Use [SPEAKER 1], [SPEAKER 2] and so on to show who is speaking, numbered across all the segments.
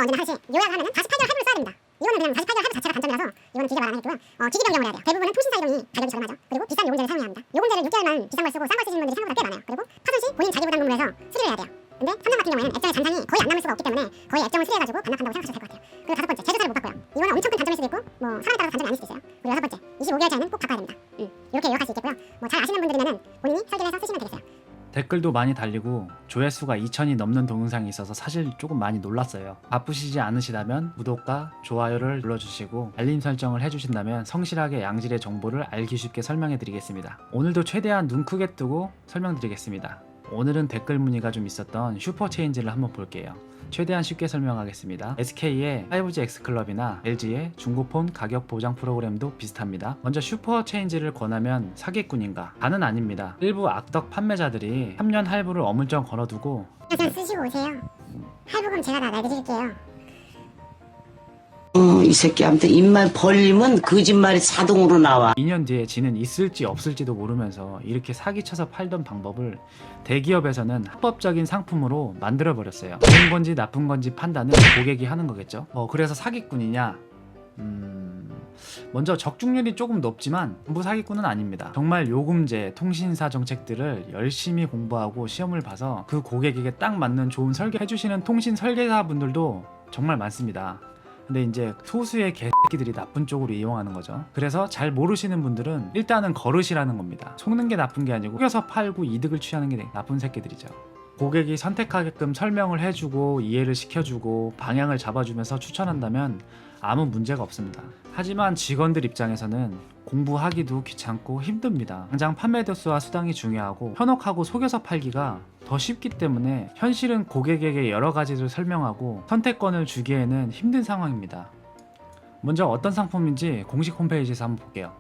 [SPEAKER 1] 언제나 하듯이 요약을 하면은 48개월 할부를 써야 됩니다. 이거는 그냥 48개월 할부 자체가 단점이라서 이거는 기계 말 안 하겠고요. 기기 변경을 해야 돼요. 대부분은 통신사 이동이 가격이 저렴하죠. 그리고 비싼 요금제를 사용해야 합니다. 요금제를 6개월만 비싼 걸 쓰고 싼 걸 쓰시는 분들이 생각보다 꽤 많아요. 그리고 파손 시 본인 자기 부담 금으로 해서 수리를 해야 돼요. 근데 삼성 같은 경우에는 액정의 잔상이 거의 안 남을 수가 없기 때문에 거의 액정을 수리해가지고 반납한다고 생각하셔도 될 것 같아요. 그리고 다섯 번째, 제조사를 못 바꿔요. 이거는 엄청 큰 단점일 수도 있고 뭐 사람에 따라서 단점이 아닐 수도 있어요. 그리고 여섯 번째, 25개월차에는 꼭 바꿔야 됩니다. 이렇게 요약할 수 있겠고요. 뭐 잘 아시는 분들이면은 본인이 설계를 해서 쓰시면 되겠어요.
[SPEAKER 2] 댓글도 많이 달리고 조회수가 2000이 넘는 동영상이 있어서 사실 조금 많이 놀랐어요. 바쁘시지 않으시다면 구독과 좋아요를 눌러주시고 알림 설정을 해주신다면 성실하게 양질의 정보를 알기 쉽게 설명해 드리겠습니다. 오늘도 최대한 눈 크게 뜨고 설명드리겠습니다. 오늘은 댓글 문의가 좀 있었던 슈퍼체인지를 한번 볼게요. 최대한 쉽게 설명하겠습니다. SK의 5G X클럽이나 LG의 중고폰 가격 보장 프로그램도 비슷합니다. 먼저 슈퍼체인지를 권하면 사기꾼인가? 다는 아닙니다. 일부 악덕 판매자들이 3년 할부를 어물쩡 걸어두고
[SPEAKER 1] 그냥 쓰시고 오세요. 할부금 제가 다 내드릴게요.
[SPEAKER 3] 이 새끼한테 입만 벌리면 거짓말이 자동으로 나와.
[SPEAKER 2] 2년 뒤에 지는 있을지 없을지도 모르면서 이렇게 사기쳐서 팔던 방법을 대기업에서는 합법적인 상품으로 만들어버렸어요. 좋은 건지 나쁜 건지 판단은 고객이 하는 거겠죠. 그래서 사기꾼이냐? 먼저 적중률이 조금 높지만 전부 사기꾼은 아닙니다. 정말 요금제, 통신사 정책들을 열심히 공부하고 시험을 봐서 그 고객에게 딱 맞는 좋은 설계 해주시는 통신 설계사분들도 정말 많습니다. 근데 이제 소수의 개새끼들이 나쁜 쪽으로 이용하는 거죠. 그래서 잘 모르시는 분들은 일단은 거르시라는 겁니다. 속는 게 나쁜 게 아니고 속여서 팔고 이득을 취하는 게 나쁜 새끼들이죠. 고객이 선택하게끔 설명을 해주고 이해를 시켜주고 방향을 잡아주면서 추천한다면 아무 문제가 없습니다. 하지만 직원들 입장에서는 공부하기도 귀찮고 힘듭니다. 당장 판매 대수와 수당이 중요하고 현혹하고 속여서 팔기가 더 쉽기 때문에 현실은 고객에게 여러 가지를 설명하고 선택권을 주기에는 힘든 상황입니다. 먼저 어떤 상품인지 공식 홈페이지에서 한번 볼게요.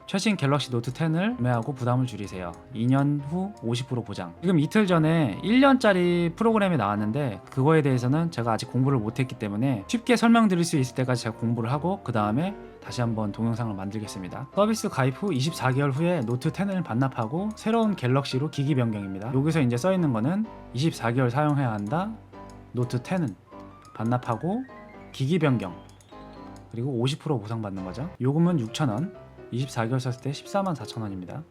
[SPEAKER 2] 최신 갤럭시 노트 10을 구매하고 부담을 줄이세요. 2년 후 50% 보장. 지금 이틀 전에 1년짜리 프로그램이 나왔는데 그거에 대해서는 제가 아직 공부를 못했기 때문에 쉽게 설명드릴 수 있을 때까지 제가 공부를 하고 그 다음에 다시 한번 동영상을 만들겠습니다. 서비스 가입 후 24개월 후에 노트 10을 반납하고 새로운 갤럭시로 기기 변경입니다. 여기서 이제 써있는 거는 24개월 사용해야 한다. 노트 10은 반납하고 기기 변경 그리고 50% 보상받는 거죠. 요금은 6,000원 24개월 썼을 때 144,000원입니다.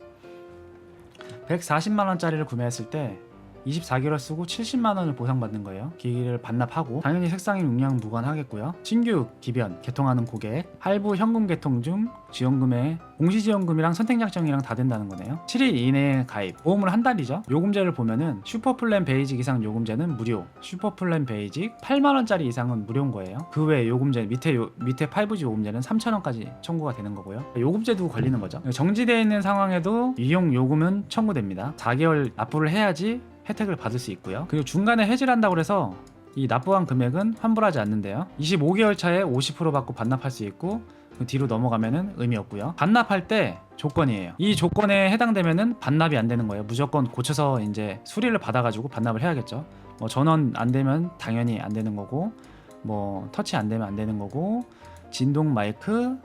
[SPEAKER 2] 140만원짜리를 구매했을 때 24개월 쓰고 70만원을 보상받는 거예요. 기기를 반납하고 당연히 색상이 용량 무관하겠고요. 신규 기변 개통하는 고객 할부 현금 개통 중 지원금에 공시지원금이랑 선택약정이랑 다 된다는 거네요. 7일 이내에 가입 보험을 한 달이죠. 요금제를 보면은 슈퍼플랜 베이직 이상 요금제는 무료, 슈퍼플랜 베이직 8만원짜리 이상은 무료인 거예요. 그 외에 요금제 밑에 5G 요금제는 3,000원까지 청구가 되는 거고요. 요금제도 걸리는 거죠. 정지되어 있는 상황에도 이용 요금은 청구됩니다. 4개월 납부를 해야지 혜택을 받을 수 있고요. 그리고 중간에 해지를 한다고 해서 이 납부한 금액은 환불하지 않는데요. 25개월 차에 50% 받고 반납할 수 있고 그 뒤로 넘어가면은 의미 없고요. 반납할 때 조건이에요. 이 조건에 해당되면은 반납이 안 되는 거예요. 무조건 고쳐서 이제 수리를 받아가지고 반납을 해야겠죠. 전원 안 되면 당연히 안 되는 거고, 터치 안 되면 안 되는 거고, 진동 마이크,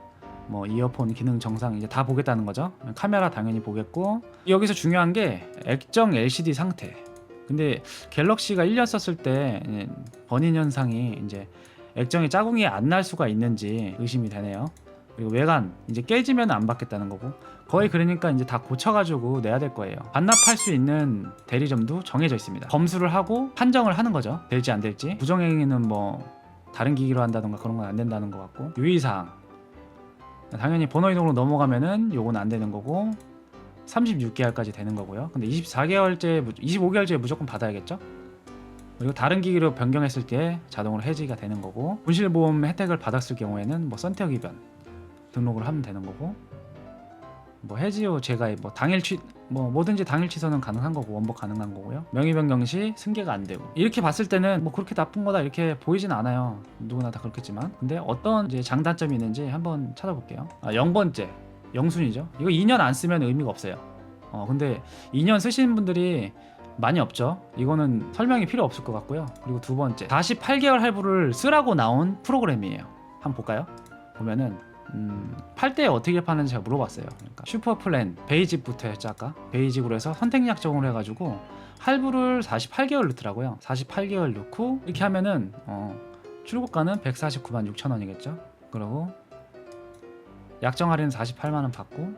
[SPEAKER 2] 이어폰 기능 정상 이제 다 보겠다는 거죠. 카메라 당연히 보겠고, 여기서 중요한 게 액정 LCD 상태. 근데 갤럭시가 1년 썼을 때 번인 현상이 이제 액정에 자국이 안 날 수가 있는지 의심이 되네요. 그리고 외관 이제 깨지면 안 받겠다는 거고, 거의 그러니까 이제 다 고쳐가지고 내야 될 거예요. 반납할 수 있는 대리점도 정해져 있습니다. 검수를 하고 판정을 하는 거죠. 될지 안 될지. 부정행위는 다른 기기로 한다던가 그런 건 안 된다는 것 같고, 유의사항 당연히 번호 이동으로 넘어가면은 요건 안 되는 거고 36개월까지 되는 거고요. 근데 25개월째 무조건 받아야겠죠. 그리고 다른 기기로 변경했을 때 자동으로 해지가 되는 거고, 분실보험 혜택을 받았을 경우에는 선택 이변 등록을 하면 되는 거고, 해지 후 재가입 당일 뭐든지 당일 취소는 가능한 거고 원복 가능한 거고요. 명의 변경 시 승계가 안 되고. 이렇게 봤을 때는 그렇게 나쁜 거다 이렇게 보이진 않아요. 누구나 다 그렇겠지만. 근데 어떤 이제 장단점이 있는지 한번 찾아볼게요. 0번째 영순이죠. 이거 2년 안 쓰면 의미가 없어요. 근데 2년 쓰시는 분들이 많이 없죠. 이거는 설명이 필요 없을 것 같고요. 그리고 두 번째 48개월 할부를 쓰라고 나온 프로그램이에요. 한번 볼까요? 보면은 팔 때 어떻게 파는지 제가 물어봤어요. 그러니까 슈퍼플랜 베이직부터 했죠. 아까 베이직으로 해서 선택약정으로 해가지고 할부를 48개월 넣더라고요. 48개월 넣고 이렇게 하면은 출고가는 149만 6천 원이겠죠. 그리고 약정 할인은 48만 원 받고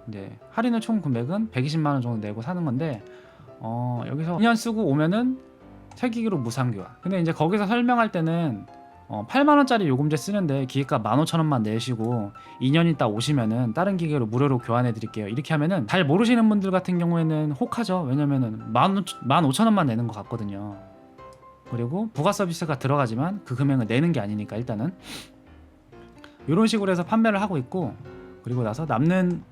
[SPEAKER 2] 이제 할인은 총 금액은 120만 원 정도 내고 사는 건데 여기서 2년 쓰고 오면은 새 기기로 무상 교환. 근데 이제 거기서 설명할 때는 8만 원짜리 요금제 쓰는데 기기가 15,000원만 내시고 2년 있다 오시면은 다른 기계로 무료로 교환해 드릴게요. 이렇게 하면은 잘 모르시는 분들 같은 경우에는 혹하죠. 왜냐면은 15,000원만 내는 것 같거든요. 그리고 부가 서비스가 들어가지만 그 금액을 내는 게 아니니까 일단은 이런 식으로 해서 판매를 하고 있고, 그리고 나서 남는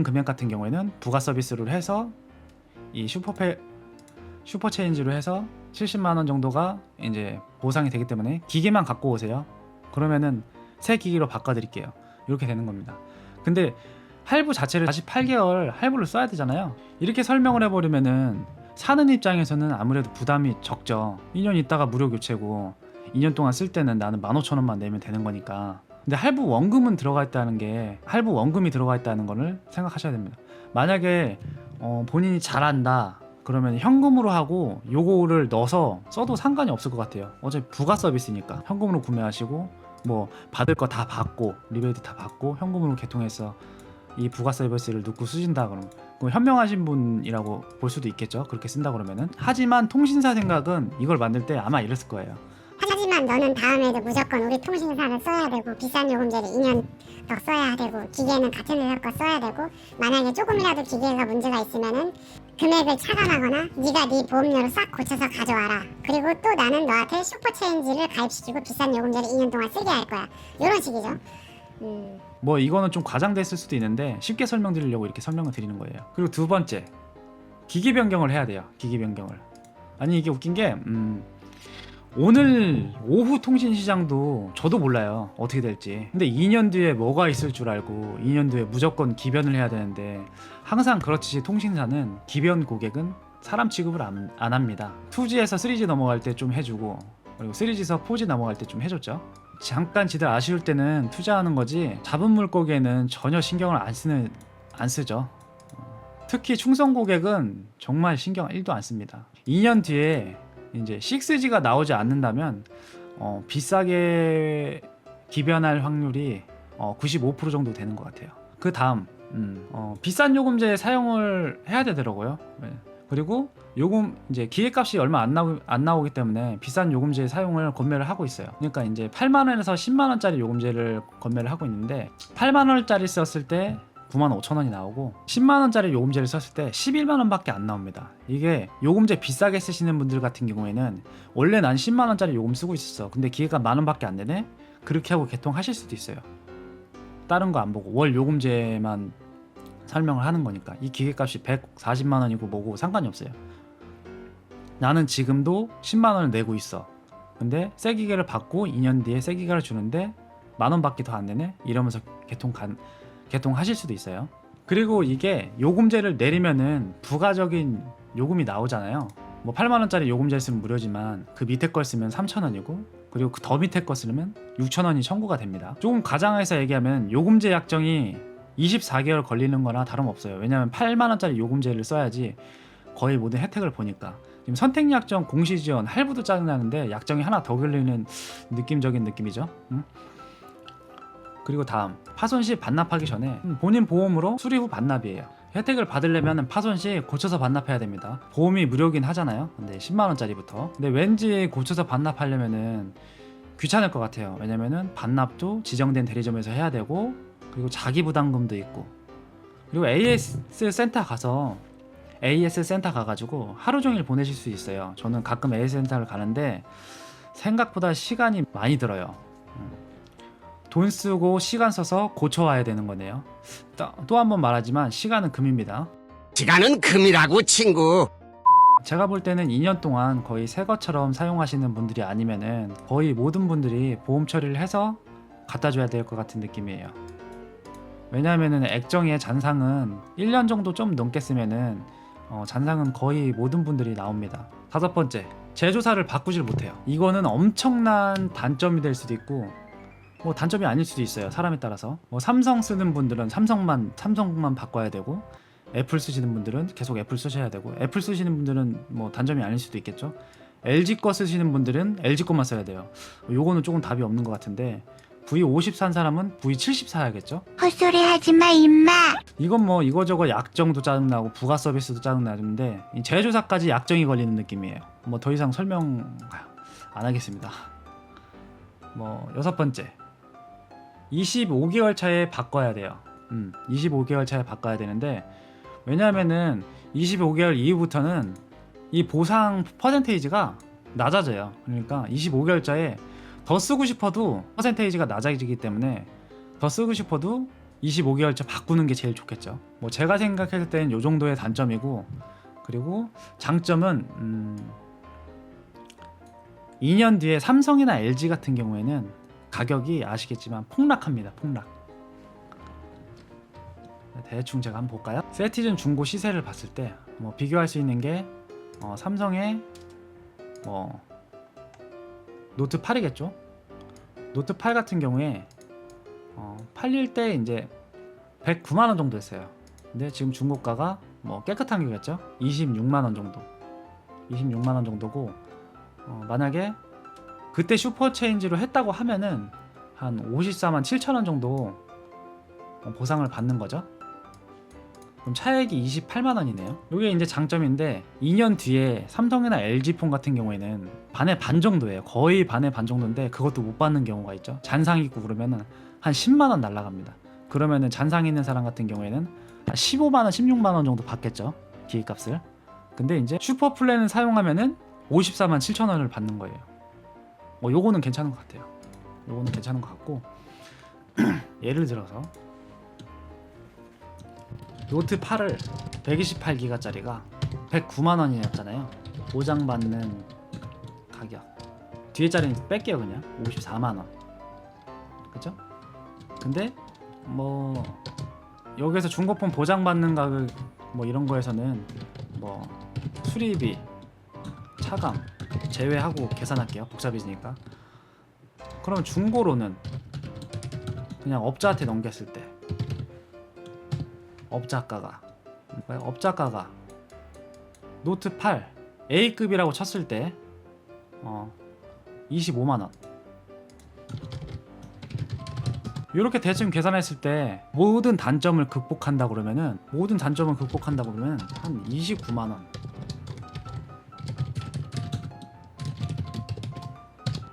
[SPEAKER 2] 금액 같은 경우에는 부가 서비스를 해서 이 슈퍼체인지로 해서 70만 원 정도가 이제 보상이 되기 때문에 기계만 갖고 오세요. 그러면은 새 기기로 바꿔드릴게요. 이렇게 되는 겁니다. 근데 할부 자체를 48개월 할부를 써야 되잖아요. 이렇게 설명을 해버리면은 사는 입장에서는 아무래도 부담이 적죠. 2년 있다가 무료 교체고 2년 동안 쓸 때는 나는 15,000원만 내면 되는 거니까. 근데 할부 원금이 들어가 있다는 거를 생각하셔야 됩니다. 만약에 본인이 잘한다 그러면 현금으로 하고 요거를 넣어서 써도 상관이 없을 것 같아요. 어차피 부가 서비스니까 현금으로 구매하시고 뭐 받을 거 다 받고 리베이트 다 받고 현금으로 개통해서 이 부가 서비스를 넣고 쓰신다 그러면 현명하신 분이라고 볼 수도 있겠죠. 그렇게 쓴다 그러면은. 하지만 통신사 생각은 이걸 만들 때 아마 이랬을 거예요.
[SPEAKER 1] 하지만 너는 다음에도 무조건 우리 통신사를 써야 되고 비싼 요금제를 2년 더 써야 되고 기계는 같은 회사 거 써야 되고 만약에 조금이라도 기계가 문제가 있으면은 금액을 차감하거나 네가 네 보험료로 싹 고쳐서 가져와라. 그리고 또 나는 너한테 슈퍼체인지를 가입시키고 비싼 요금제를 2년 동안 쓰게 할 거야. 이런 식이죠.
[SPEAKER 2] 뭐 이거는 좀 과장됐을 수도 있는데 쉽게 설명드리려고 이렇게 설명을 드리는 거예요. 그리고 두 번째, 기기 변경을 해야 돼요. 기기 변경을. 아니 이게 웃긴 게 오늘 오후 통신시장도 저도 몰라요. 어떻게 될지. 근데 2년 뒤에 뭐가 있을 줄 알고 2년 뒤에 무조건 기변을 해야 되는데 항상 그렇듯이 통신사는 기변 고객은 사람 취급을 안 합니다. 2G에서 3G 넘어갈 때 좀 해주고 그리고 3G에서 4G 넘어갈 때 좀 해줬죠. 잠깐 지들 아쉬울 때는 투자하는 거지 잡은 물고기에는 전혀 신경을 안 쓰죠. 특히 충성 고객은 정말 신경 1도 안 씁니다. 2년 뒤에 이제 6G가 나오지 않는다면 비싸게 기변할 확률이 95% 정도 되는 것 같아요. 그 다음 비싼 요금제 사용을 해야 되더라고요. 네. 그리고 요금 이제 기계값이 얼마 안 나오기 때문에 비싼 요금제 사용을 권매를 하고 있어요. 그러니까 이제 8만 원에서 10만 원짜리 요금제를 권매를 하고 있는데 8만 원짜리 썼을 때 9만 5천 원이 나오고 10만 원짜리 요금제를 썼을 때 11만 원밖에 안 나옵니다. 이게 요금제 비싸게 쓰시는 분들 같은 경우에는 원래 난 10만 원짜리 요금 쓰고 있었어. 근데 기계가 만 원밖에 안 되네. 그렇게 하고 개통하실 수도 있어요. 다른 거 안 보고 월 요금제만 설명을 하는 거니까. 이 기계값이 140만 원이고 뭐고 상관이 없어요. 나는 지금도 10만 원을 내고 있어. 근데 새 기계를 받고 2년 뒤에 새 기계를 주는데 만 원밖에 더 안 되네. 이러면서 개통하실 수도 있어요. 그리고 이게 요금제를 내리면은 부가적인 요금이 나오잖아요. 뭐 8만 원짜리 요금제 쓰면 무료지만 그 밑에 걸 쓰면 3천 원이고 그리고 그 더 밑에 거 쓰면 6천 원이 청구가 됩니다. 조금 과장해서 얘기하면 요금제 약정이 24개월 걸리는 거나 다름없어요. 왜냐면 8만 원짜리 요금제를 써야지 거의 모든 혜택을 보니까. 지금 선택약정, 공시지원, 할부도 짜증나는데 약정이 하나 더 걸리는 느낌적인 느낌이죠. 그리고 다음, 파손 시 반납하기 전에 본인 보험으로 수리 후 반납이에요. 혜택을 받으려면 파손 시 고쳐서 반납해야 됩니다. 보험이 무료긴 하잖아요. 근데 10만 원짜리부터. 근데 왠지 고쳐서 반납하려면은 귀찮을 것 같아요. 왜냐면은 반납도 지정된 대리점에서 해야 되고 그리고 자기 부담금도 있고 그리고 AS 센터 가가지고 하루 종일 보내실 수 있어요. 저는 가끔 AS 센터를 가는데 생각보다 시간이 많이 들어요. 돈 쓰고 시간 써서 고쳐와야 되는 거네요. 또 한 번 말하지만 시간은 금입니다.
[SPEAKER 3] 시간은 금이라고 친구.
[SPEAKER 2] 제가 볼 때는 2년 동안 거의 새 것처럼 사용하시는 분들이 아니면은 거의 모든 분들이 보험 처리를 해서 갖다 줘야 될 것 같은 느낌이에요. 왜냐하면은 액정의 잔상은 1년 정도 좀 넘게 쓰면은 잔상은 거의 모든 분들이 나옵니다. 다섯 번째, 제조사를 바꾸질 못해요. 이거는 엄청난 단점이 될 수도 있고 뭐 단점이 아닐 수도 있어요. 사람에 따라서. 뭐 삼성 쓰는 분들은 삼성만 바꿔야 되고 애플 쓰시는 분들은 계속 애플 쓰셔야 되고 애플 쓰시는 분들은 뭐 단점이 아닐 수도 있겠죠. LG 거 쓰시는 분들은 LG 것만 써야 돼요. 요거는 조금 답이 없는 것 같은데 V50 산 사람은 V70 사야겠죠?
[SPEAKER 4] 헛소리 하지마 임마.
[SPEAKER 2] 이건 뭐 이거저거 약정도 짜증나고 부가 서비스도 짜증나는데 이 제조사까지 약정이 걸리는 느낌이에요. 뭐 더 이상 설명 안 하겠습니다. 뭐 6번째 25개월 차에 바꿔야 돼요. 25개월 차에 바꿔야 되는데 왜냐하면은 25개월 이후부터는 이 보상 퍼센테이지가 낮아져요. 그러니까 25개월짜에 더 쓰고 싶어도 퍼센테이지가 낮아지기 때문에 더 쓰고 싶어도 25개월차 바꾸는 게 제일 좋겠죠. 뭐 제가 생각했을 때는 요 정도의 단점이고, 그리고 장점은 2년 뒤에 삼성이나 LG 같은 경우에는 가격이 아시겠지만 폭락합니다. 폭락. 대충 제가 한번 볼까요? 세티즌 중고 시세를 봤을 때 뭐 비교할 수 있는 게 삼성의 뭐 노트 8이겠죠. 노트 8 같은 경우에 팔릴 때 이제 109만 원 정도 했어요. 근데 지금 중고가가 뭐 깨끗한 게겠죠. 26만 원 정도. 26만 원 정도고 만약에 그때 슈퍼 체인지로 했다고 하면은 한 54만 7천 원 정도 보상을 받는 거죠. 그럼 차액이 28만 원이네요. 이게 이제 장점인데 2년 뒤에 삼성이나 LG폰 같은 경우에는 반의 반 정도예요. 거의 반의 반 정도인데 그것도 못 받는 경우가 있죠. 잔상 있고 그러면은 한 10만 원 날라갑니다. 그러면은 잔상 있는 사람 같은 경우에는 한 15만 원, 16만 원 정도 받겠죠. 기기값을. 근데 이제 슈퍼 플랜을 사용하면은 54만 7천 원을 받는 거예요. 요거는 괜찮은 것 같아요. 요거는 괜찮은 것 같고 예를 들어서 노트 8을 128기가짜리가 109만 원이었잖아요. 보장받는 가격. 뒤에 자리는 뺄게요. 그냥 54만 원. 그죠? 근데 뭐 여기서 중고폰 보장받는 가격 뭐 이런 거에서는 뭐 수리비, 차감 제외하고 계산할게요. 복잡해지니까. 그럼 중고로는 그냥 업자한테 넘겼을 때 업자가가 노트 8 A급이라고 쳤을 때 25만 원. 이렇게 대충 계산했을 때 모든 단점을 극복한다 그러면은 한 29만 원.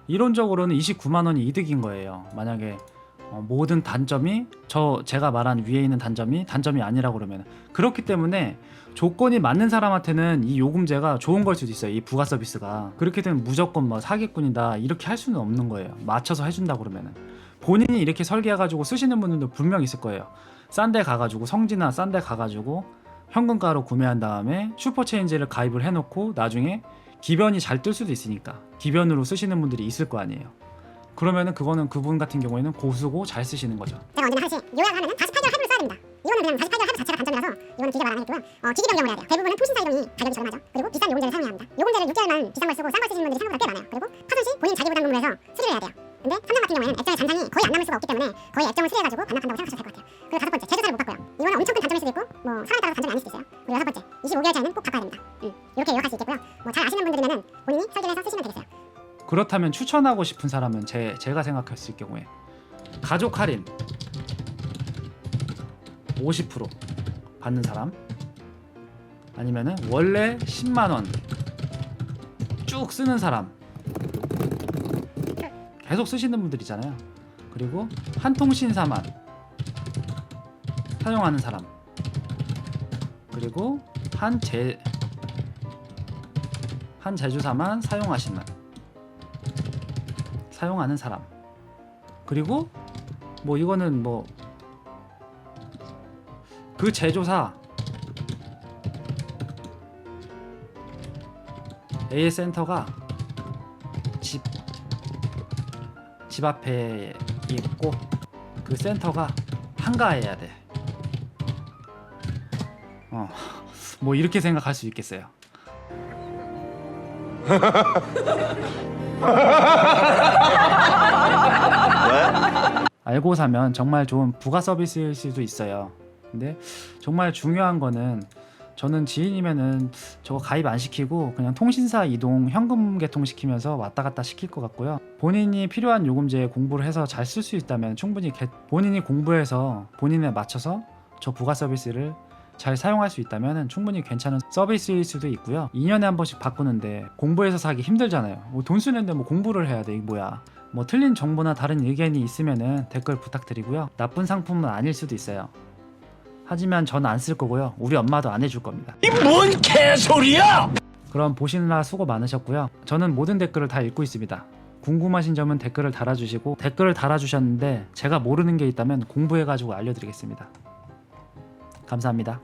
[SPEAKER 2] 이론적으로는 29만 원이 이득인 거예요. 만약에 모든 단점이 제가 말한 위에 있는 단점이 아니라고 그러면. 그렇기 때문에 조건이 맞는 사람한테는 이 요금제가 좋은 걸 수도 있어요. 이 부가 서비스가. 그렇게 되면 무조건 뭐 사기꾼이다 이렇게 할 수는 없는 거예요. 맞춰서 해준다 그러면은. 본인이 이렇게 설계해가지고 쓰시는 분들도 분명 있을 거예요. 싼 데 가가지고 성지나 싼 데 가가지고 현금가로 구매한 다음에 슈퍼체인지를 가입을 해놓고 나중에 기변이 잘 뜰 수도 있으니까 기변으로 쓰시는 분들이 있을 거 아니에요. 그러면은 그거는 그분 같은 경우에는 고수고 잘 쓰시는 거죠.
[SPEAKER 1] 제가 언제나 하듯이 요약하면은 48개월 할부를 써야 됩니다. 이거는 그냥 48개월 할부 자체가 단점이라서 이거는 길게 말 안 하겠고요. 기기 변경을 해야 돼요. 대부분은 통신사 이동이 가격이 저렴하죠. 그리고 비싼 요금제를 사용해야 합니다. 요금제를 6개월만 비싼 걸 쓰고 싼 걸 쓰시는 분들이 생각보다 꽤 많아요. 그리고 파손 시 본인 자기 부담금으로 해서 수리를 해야 돼요. 근데 삼성 같은 경우에는 액정에 잔상이 거의 안 남을 수가 없기 때문에 거의 액정을 수리해가지고 반납한다고 생각하셔도 될 것 같아요. 그리고 5번째 제조사를 못 바꿔요. 이거는 엄청 큰 단점일 수도 있고 뭐 사람에 따라서 단점이 아닐 수도 있어요. 그리고 6번째 25개월 차에는 꼭 바꿔야 됩니다. 이렇게 요약할 수 있겠고요. 뭐 잘 아시는 분들이면은 본인이 설계를 해서 쓰시면 되겠어요.
[SPEAKER 2] 그렇다면 추천하고 싶은 사람은 제가 생각했을 경우에 가족 할인 50% 받는 사람, 아니면은 원래 10만 원 쭉 쓰는 사람, 계속 쓰시는 분들 있잖아요. 그리고 한 통신사만 사용하는 사람, 그리고 한 제조사만 사용하는 사람, 그리고 뭐 이거는 뭐 그 제조사 AS 센터가 집 앞에 있고 그 센터가 한가해야 돼. 뭐 이렇게 생각할 수 있겠어요. 알고 사면 정말 좋은 부가 서비스일 수도 있어요. 근데 정말 중요한 거는 저는 지인이면은 저거 가입 안 시키고 그냥 통신사 이동 현금 개통 시키면서 왔다 갔다 시킬 것 같고요. 본인이 필요한 요금제에 공부를 해서 잘 쓸 수 있다면 충분히 본인이 공부해서 본인에 맞춰서 저 부가 서비스를 잘 사용할 수 있다면 충분히 괜찮은 서비스일 수도 있고요. 2년에 한 번씩 바꾸는데 공부해서 사기 힘들잖아요. 뭐 돈 쓰는데 뭐 공부를 해야 돼. 이게 뭐야. 뭐 틀린 정보나 다른 의견이 있으면은 댓글 부탁드리고요. 나쁜 상품은 아닐 수도 있어요. 하지만 전 안 쓸 거고요. 우리 엄마도 안 해줄 겁니다.
[SPEAKER 5] 이 뭔 개소리야!
[SPEAKER 2] 그럼 보시느라 수고 많으셨고요. 저는 모든 댓글을 다 읽고 있습니다. 궁금하신 점은 댓글을 달아주시고, 댓글을 달아주셨는데 제가 모르는 게 있다면 공부해가지고 알려드리겠습니다. 감사합니다.